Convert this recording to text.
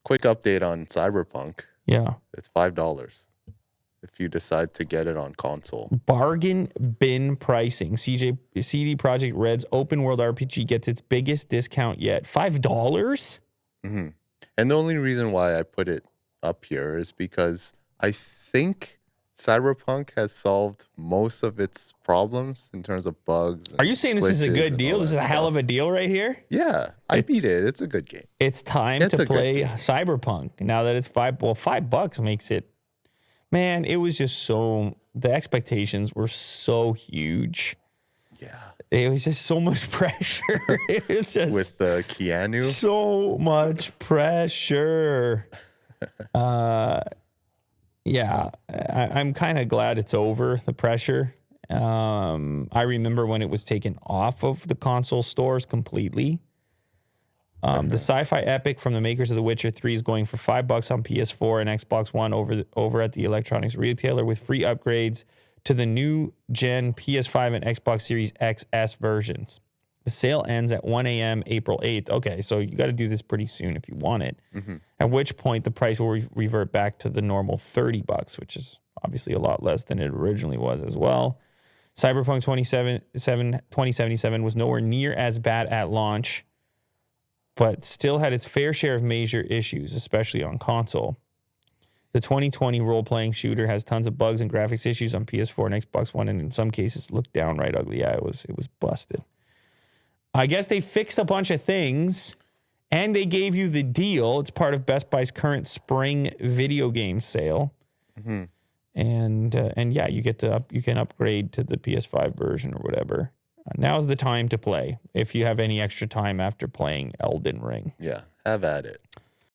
quick update on Cyberpunk. Yeah. It's $5 if you decide to get it on console. Bargain bin pricing. CD Projekt Red's open world RPG gets its biggest discount yet. $5? Mm-hmm. And the only reason why I put it up here is because I think Cyberpunk has solved most of its problems in terms of bugs. Are you saying this is a good deal? This is a hell of a deal right here? Yeah, I beat it. It's a good game. It's time to play Cyberpunk. Now that it's $5 makes it, man, it was just so, the expectations were so huge. Yeah. It was just so much pressure. It's just with the Keanu. So much pressure. Yeah, I'm kind of glad it's over, the pressure. I remember when it was taken off of the console stores completely. The sci-fi epic from the makers of The Witcher 3 is going for $5 on PS4 and Xbox One over at the electronics retailer with free upgrades to the new gen PS5 and Xbox Series XS versions. The sale ends at 1 a.m. April 8th. Okay, so you got to do this pretty soon if you want it. Mm-hmm. At which point the price will revert back to the normal $30, which is obviously a lot less than it originally was as well. Cyberpunk 2077 was nowhere near as bad at launch, but still had its fair share of major issues, especially on console. The 2020 role-playing shooter has tons of bugs and graphics issues on PS4 and Xbox One, and in some cases looked downright ugly. Yeah, it was busted. I guess they fixed a bunch of things, and they gave you the deal. It's part of Best Buy's current spring video game sale. Mm-hmm. And yeah, you can upgrade to the PS5 version or whatever. Now's the time to play if you have any extra time after playing Elden Ring. Yeah, have at it.